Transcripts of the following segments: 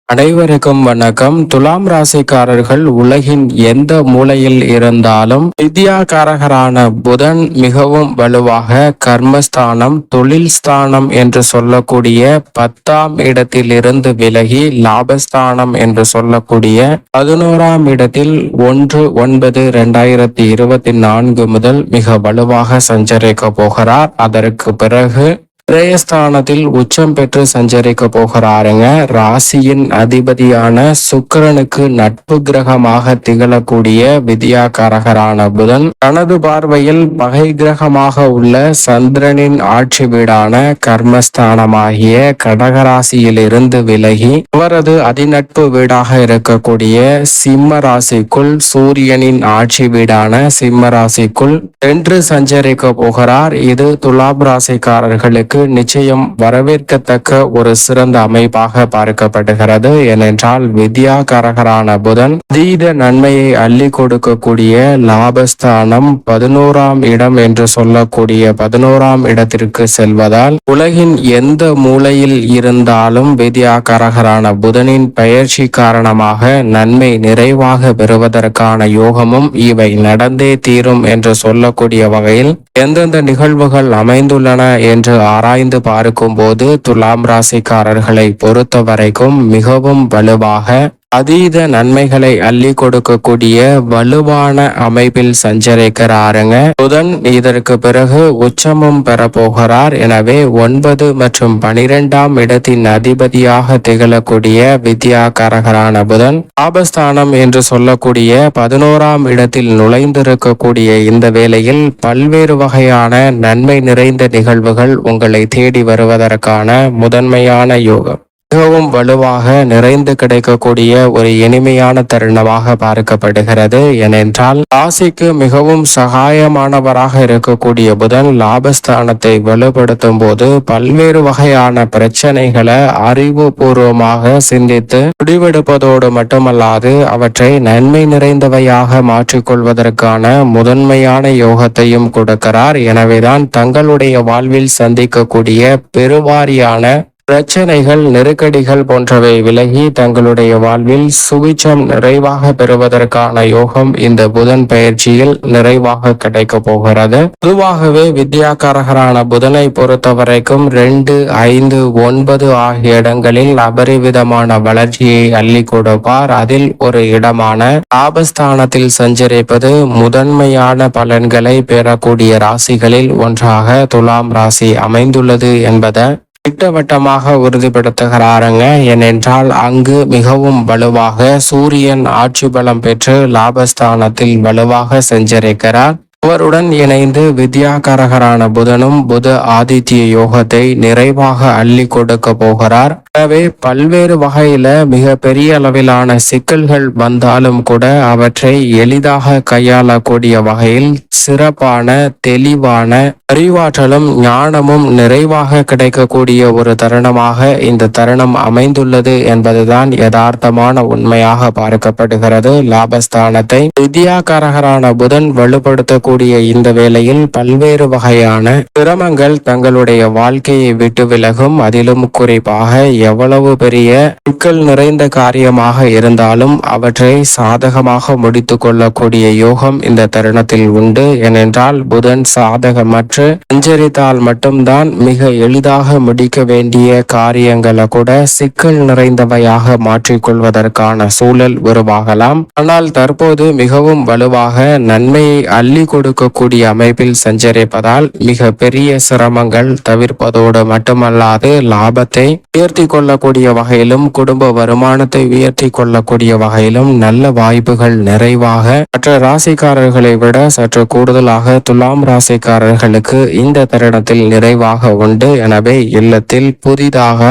அனைவருக்கும் வணக்கம். துலாம் ராசிக்காரர்கள் உலகின் எந்த மூலையில் இருந்தாலும் வித்யாகாரகரான புதன் மிகவும் வலுவாக கர்மஸ்தானம், தொழில் ஸ்தானம் என்று சொல்லக்கூடிய 10ஆம் இடத்திலிருந்து விலகி லாபஸ்தானம் என்று சொல்லக்கூடிய 11ஆம் இடத்தில் 1/9/2024 முதல் மிக வலுவாக சஞ்சரிக்க போகிறார். அதற்கு பிறகு விரயஸ்தானத்தில் உச்சம் பெற்று சஞ்சரிக்க போகிறாருங்க. ராசியின் அதிபதியான சுக்கிரனுக்கு நட்பு கிரகமாக திகழக்கூடிய வித்யாகாரகரான புதன் தனது பார்வையில் பகை கிரகமாக உள்ள சந்திரனின் ஆட்சி வீடான கர்மஸ்தானமாகிய கடகராசியில் இருந்து விலகி அவரது அதிநட்பு வீடாக இருக்கக்கூடிய சிம்ம ராசிக்குள், சூரியனின் ஆட்சி வீடான சிம்ம ராசிக்குள் சென்று சஞ்சரிக்க போகிறார். இது துலாம் ராசிக்காரர்களுக்கு நிச்சயம் வரவேற்கத்தக்க ஒரு சிறந்த அமைப்பாக பார்க்கப்படுகிறது. ஏனென்றால் வித்யாகாரகரான புதன் அதீத நன்மையை அள்ளி கொடுக்கக்கூடிய லாபஸ்தானம் 11ஆம் இடம் என்று சொல்லக்கூடிய 11ஆம் இடத்திற்கு செல்வதால் உலகின் எந்த மூலையில் இருந்தாலும் வித்யாகாரகரான புதனின் பெயர்ச்சி காரணமாக நன்மை நிறைவாக பெறுவதற்கான யோகமும் இவை நடந்தே தீரும் என்று சொல்லக்கூடிய வகையில் எந்தெந்த நிகழ்வுகள் அமைந்துள்ளன என்று ஆராய்ந்து பார்க்கும்போது துலாம் ராசிக்காரர்களை பொறுத்த வரைக்கும் மிகவும் வலுவாக அதீத நன்மைகளை அள்ளி கொடுக்கக்கூடிய வலுவான அமைப்பில் சஞ்சரிக்கிறாருங்க புதன். இதற்கு பிறகு உச்சமும் பெற போகிறார். எனவே 9 மற்றும் 12ஆம் இடத்தின் அதிபதியாக திகழக்கூடிய வித்யாகாரகரான புதன் லாபஸ்தானம் என்று சொல்லக்கூடிய 11ஆம் இடத்தில் நுழைந்திருக்கக்கூடிய இந்த வேளையில் பல்வேறு வகையான நன்மை நிறைந்த நிகழ்வுகள் உங்களை தேடி வருவதற்கான முதன்மையான யோகம் மிகவும் வலுவாக நிறைந்து கிடைக்கக்கூடிய ஒரு இனிமையான தருணமாக பார்க்கப்படுகிறது. ஏனென்றால் ராசிக்கு மிகவும் சகாயமானவராக இருக்கக்கூடிய புதன் லாபஸ்தானத்தை வலுப்படுத்தும் போது பல்வேறு வகையான பிரச்சனைகளை அறிவுபூர்வமாக சிந்தித்து முடிவெடுப்பதோடு மட்டுமல்லாது அவற்றை நன்மை நிறைந்தவையாக மாற்றிக்கொள்வதற்கான முதன்மையான யோகத்தையும் கொடுக்கிறார். எனவேதான் தங்களுடைய வாழ்வில் சந்திக்கக்கூடிய பெருவாரியான பிரச்சனைகள், நெருக்கடிகள் போன்றவை விலகி தங்களுடைய வாழ்வில் சுபிட்சம் நிறைவாக பெறுவதற்கான யோகம் இந்த புதன் பயிற்சியில் நிறைவாக கிடைக்க போகிறது. பொதுவாகவே வித்யாகாரகரான புதனை பொறுத்த வரைக்கும் 2, 5, 9 ஆகிய இடங்களில் அபரிவிதமான வளர்ச்சியை அள்ளி கொடுப்பார். அதில் ஒரு இடமான லாபஸ்தானத்தில் சஞ்சரிப்பது முதன்மையான பலன்களை பெறக்கூடிய ராசிகளில் ஒன்றாக துலாம் ராசி அமைந்துள்ளது என்பதை திட்டவட்டமாக உறுதிப்படுத்துகிறாருங்க. ஏனென்றால் அங்கு மிகவும் வலுவாக சூரியன் ஆட்சி பலம் பெற்று லாபஸ்தானத்தில் வலுவாக சஞ்சரிக்கிறார். அவருடன் இணைந்து வித்யாகாரகரான புதனும் புத ஆதித்ய யோகத்தை நிறைவாக அள்ளி கொடுக்க போகிறார். எனவே பல்வேறு வகையில மிக பெரிய அளவிலான சிக்கல்கள் வந்தாலும் கூட அவற்றை எளிதாக கையாளக்கூடிய வகையில் சிறப்பான தெளிவான அறிவாற்றலும் ஞானமும் நிறைவாக கிடைக்கக்கூடிய ஒரு தருணமாக இந்த தருணம் அமைந்துள்ளது என்பதுதான் யதார்த்தமான உண்மையாக பார்க்கப்படுகிறது. லாபஸ்தானத்தை வித்யாகாரகரான புதன் வலுப்படுத்தக்கூடிய இந்த வேளையில் பல்வேறு வகையான சிரமங்கள் தங்களுடைய வாழ்க்கையை விட்டு விலகும். அதிலும் குறிப்பாக எவ்வளவு பெரிய சிக்கல் நிறைந்த காரியமாக இருந்தாலும் அவற்றை சாதகமாக முடித்து கொள்ளக்கூடிய யோகம் இந்த தருணத்தில் உண்டு. ஏனென்றால் புதன் சாதகமற்று சஞ்சரித்தால் மட்டும்தான் மிக எளிதாக முடிக்க வேண்டிய காரியங்களை கூட சிக்கல் நிறைந்தவையாக மாற்றிக்கொள்வதற்கான சூழல் உருவாகலாம். ஆனால் தற்போது மிகவும் வலுவாக நன்மையை அள்ளி கொடுக்கக்கூடிய அமைப்பில் சஞ்சரிப்பதால் மிக பெரிய சிரமங்கள் தவிர்ப்பதோடு மட்டுமல்லாது லாபத்தை உயர்த்தி கொள்ளக்கூடிய வகையிலும் குடும்ப வருமானத்தை உயர்த்தி கொள்ளக்கூடிய வகையிலும் நல்ல வாய்ப்புகள் நிறைவாக மற்ற ராசிக்காரர்களை விட சற்று கூடுதலாக துலாம் ராசிக்காரர்களுக்கு இந்த தருணத்தில் நிறைவாக உண்டு. எனவே இல்லத்தில் புதிதாக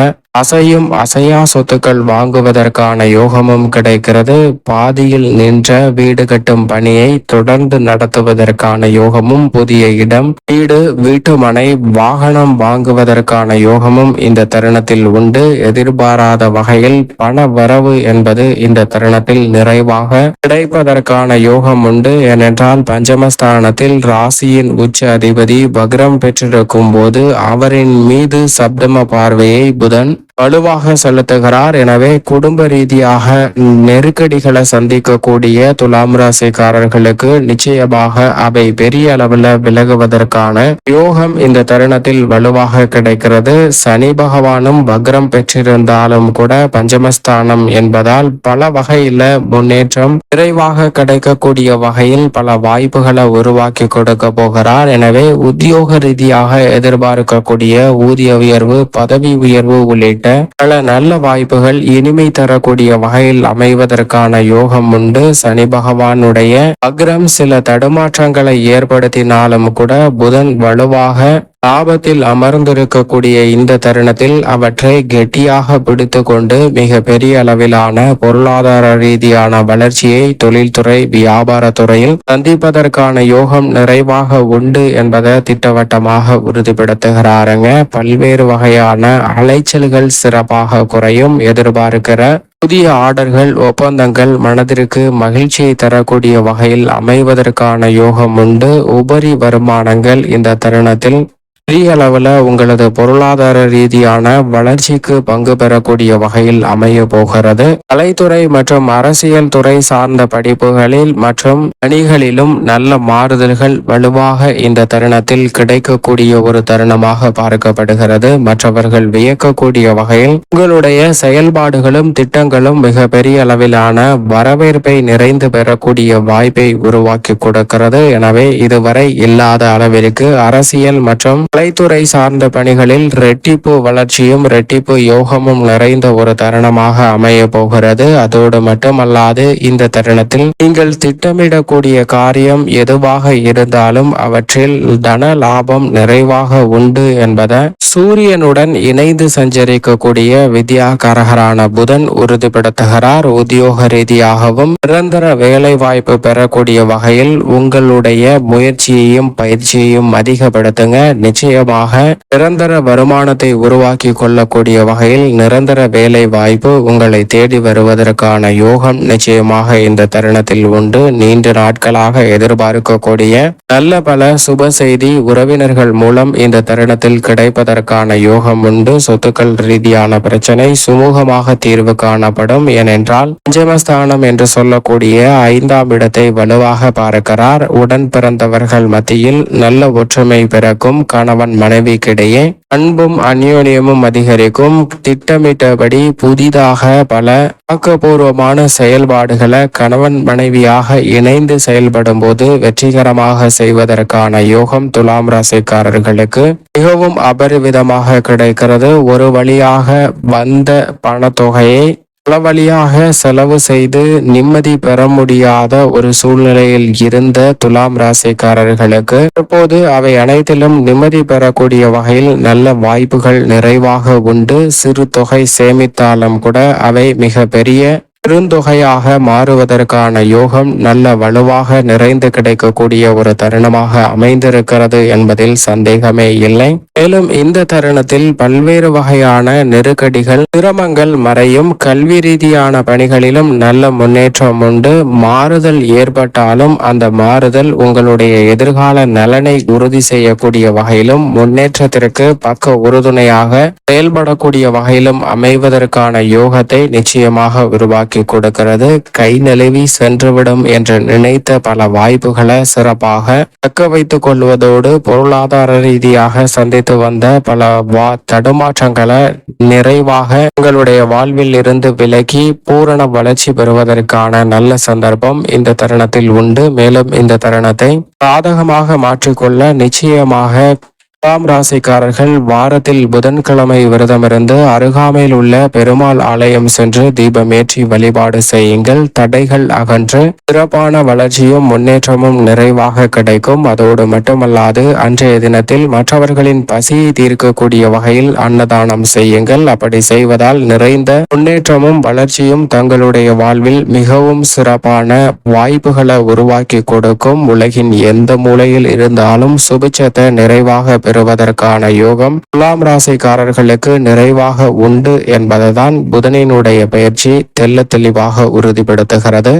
அசையும் அசையா சொத்துக்கள் வாங்குவதற்கான யோகமும் கிடைக்கிறது. பாதியில் நின்ற வீடு கட்டும் பணியை தொடர்ந்து நடத்துவதற்கான யோகமும், புதிய இடம், வீடு, வீட்டுமனை, வாகனம் வாங்குவதற்கான யோகமும் இந்த தருணத்தில் உண்டு. எதிர்பாராத வகையில் பண வரவு என்பது இந்த தருணத்தில் நிறைவாக கிடைப்பதற்கான யோகம் உண்டு. ஏனென்றால் பஞ்சமஸ்தானத்தில் ராசியின் உச்ச அதிபதி வக்ரம் பெற்றிருக்கும் போது அவரின் மீது சப்தம பார்வையை புதன் வலுவாக செலுத்துகிறார். எனவே குடும்ப ரீதியாக நெருக்கடிகளை சந்திக்கக்கூடிய துலாம் ராசிக்காரர்களுக்கு நிச்சயமாக அவை பெரிய அளவில் விலகுவதற்கான யோகம் இந்த தருணத்தில் வலுவாக கிடைக்கிறது. சனி பகவானும் வக்ரம் பெற்றிருந்தாலும் கூட பஞ்சமஸ்தானம் என்பதால் பல வகையில முன்னேற்றம் விரைவாக கிடைக்கக்கூடிய வகையில் பல வாய்ப்புகளை உருவாக்கி கொடுக்க போகிறார். எனவே உத்தியோக ரீதியாக எதிர்பார்க்கக்கூடிய ஊதிய உயர்வு, பதவி உயர்வு உள்ளிட்ட பல நல்ல வாய்ப்புகள் இனிமை தரக்கூடிய வகையில் அமைவதற்கான யோகம் உண்டு. சனி பகவானுடைய வக்ரம் சில தடுமாற்றங்களை ஏற்படுத்தினாலும் கூட புதன் வலுவாக லாபத்தில் அமர்ந்திருக்கக்கூடிய இந்த தருணத்தில் அவற்றை கெட்டியாக பிடித்து கொண்டு மிக பெரிய அளவிலான பொருளாதார ரீதியான வளர்ச்சியை தொழில்துறை, வியாபாரத்துறையில் சந்திப்பதற்கான யோகம் நிறைவாக உண்டு என்பதை திட்டவட்டமாக உறுதிப்படுத்துகிறாருங்க. பல்வேறு வகையான அலைச்சல்கள் சிறப்பாக குறையும். எதிர்பார்க்கிற புதிய ஆர்டர்கள், ஒப்பந்தங்கள் மனதிற்கு மகிழ்ச்சியை தரக்கூடிய வகையில் அமைவதற்கான யோகம் உண்டு. உபரி வருமானங்கள் இந்த தருணத்தில் பெரிய அளவில் உங்களது பொருளாதார ரீதியான வளர்ச்சிக்கு பங்கு பெறக்கூடிய வகையில் அமைய போகிறது. கலைத்துறை மற்றும் அரசியல் துறை சார்ந்த படிப்புகளில் மற்றும் பணிகளிலும் நல்ல மாறுதல்கள் வலுவாக இந்த தருணத்தில் கிடைக்கக்கூடிய ஒரு தருணமாக பார்க்கப்படுகிறது. மற்றவர்கள் வியக்கக்கூடிய வகையில் உங்களுடைய செயல்பாடுகளும் திட்டங்களும் மிக பெரிய அளவிலான வரவேற்பை நிறைந்து பெறக்கூடிய வாய்ப்பை உருவாக்கி கொடுக்கிறது. எனவே இதுவரை இல்லாத அளவிற்கு அரசியல் மற்றும் கலைத்துறை சார்ந்த பணிகளில் ரெட்டிப்பு வளர்ச்சியும் ரெட்டிப்பு யோகமும் நிறைந்த ஒரு தருணமாக அமைய போகிறது. அதோடு மட்டுமல்லாது இந்த தருணத்தில் நீங்கள் திட்டமிடக்கூடிய காரியம் எதுவாக இருந்தாலும் அவற்றில் தன லாபம் நிறைவாக உண்டு என்பதை சூரியனுடன் இணைந்து சஞ்சரிக்கக்கூடிய வித்யாகாரகரான புதன் உறுதிப்படுத்துகிறார். உத்தியோக ரீதியாகவும் நிரந்தர வேலை வாய்ப்பு பெறக்கூடிய வகையில் உங்களுடைய முயற்சியையும் பயிற்சியையும் அதிகப்படுத்துங்க. நிச்சயமாக நிரந்தர வருமானத்தை உருவாக்கி கொள்ளக்கூடிய வகையில் நிரந்தர வேலை வாய்ப்பு உங்களை தேடி வருவதற்கான யோகம் நிச்சயமாக இந்த தருணத்தில் உண்டு. நீண்ட நாட்களாக எதிர்பார்க்கக்கூடிய நல்ல பல சுப செய்தி உறவினர்கள் மூலம் இந்த தருணத்தில் கிடைப்பதற்கான யோகம் உண்டு. சொத்துக்கள் ரீதியான பிரச்சனை சுமூகமாக தீர்வு காணப்படும். ஏனென்றால் பஞ்சமஸ்தானம் என்று சொல்லக்கூடிய 5ஆம் இடத்தை வலுவாக பார்க்கிறார். உடன் பிறந்தவர்கள் மத்தியில் நல்ல ஒற்றுமை பிறக்கும். கணவன் மனைவிக்கிடையே அன்பும் அந்யோன்யமும் அதிகரிக்கும். திட்டமிட்டபடி புதிதாக பல ஆக்கப்பூர்வமான செயல்பாடுகளை கணவன் மனைவியாக இணைந்து செயல்படும் போது வெற்றிகரமாக செய்வதற்கான யோகம் துலாம் ராசிக்காரர்களுக்கு மிகவும் அபரிவிதமாக கிடைக்கிறது. ஒரு வழியாக வந்த பணத்தொகையை பல வழியாக செலவு செய்து நிம்மதி பெற முடியாத ஒரு சூழ்நிலையில் இருந்த துலாம் ராசிக்காரர்களுக்கு தற்போது அவை அனைத்திலும் நிம்மதி பெறக்கூடிய வகையில் நல்ல வாய்ப்புகள் நிறைவாக உண்டு. சிறு தொகை சேமித்தாலும் கூட அவை மிக பெரிய பெருந்தொகையாக மாறுவதற்கான யோகம் நல்ல வலுவாக நிறைந்து கிடைக்கக்கூடிய ஒரு தருணமாக அமைந்திருக்கிறது என்பதில் சந்தேகமே இல்லை. மேலும் இந்த தருணத்தில் பல்வேறு வகையான நெருக்கடிகள், சிரமங்கள் மறையும். கல்வி ரீதியான பணிகளிலும் நல்ல முன்னேற்றம் உண்டு. மாறுதல் ஏற்பட்டாலும் அந்த மாறுதல் உங்களுடைய எதிர்கால நலனை உறுதி செய்யக்கூடிய வகையிலும் முன்னேற்றத்திற்கு பக்க உறுதுணையாக செயல்படக்கூடிய வகையிலும் அமைவதற்கான யோகத்தை நிச்சயமாக உருவாக்கி கொடுக்கிறது. கை நழுவி சென்றுவிடும் என்று நினைத்த பல வாய்ப்புகளை சிறப்பாக தக்க வைத்துக் கொள்வதோடு பொருளாதார ரீதியாக சந்தித்து வந்த பல தடுமாற்றங்களை நிறைவாக உங்களுடைய வாழ்வில் இருந்து விலகி பூரண வளர்ச்சி பெறுவதற்கான நல்ல சந்தர்ப்பம் இந்த தருணத்தில் உண்டு. மேலும் இந்த தருணத்தை சாதகமாக மாற்றிக்கொள்ள நிச்சயமாக துலாம் ராசிக்காரர்கள் வாரத்தில் புதன்கிழமை விரதமிருந்து அருகாமையில் உள்ள பெருமாள் ஆலயம் சென்று தீபமேற்றி வழிபாடு செய்யுங்கள். தடைகள் அகன்று சிறப்பான வளர்ச்சியும் முன்னேற்றமும் நிறைவாக கிடைக்கும். அதோடு மட்டுமல்லாது அன்றைய தினத்தில் மற்றவர்களின் பசியை தீர்க்கக்கூடிய வகையில் அன்னதானம் செய்யுங்கள். அப்படி செய்வதால் நிறைந்த முன்னேற்றமும் வளர்ச்சியும் தங்களுடைய வாழ்வில் மிகவும் சிறப்பான வாய்ப்புகளை உருவாக்கி கொடுக்கும். உலகின் எந்த மூலையில் இருந்தாலும் சுபிட்சத்தை நிறைவாக பெறுவதற்கான யோகம் துலாம் ராசிக்காரர்களுக்கு நிறைவாக உண்டு என்பதுதான் புதனினுடைய பயிற்சி தெள்ள தெளிவாக உறுதிப்படுத்துகிறது.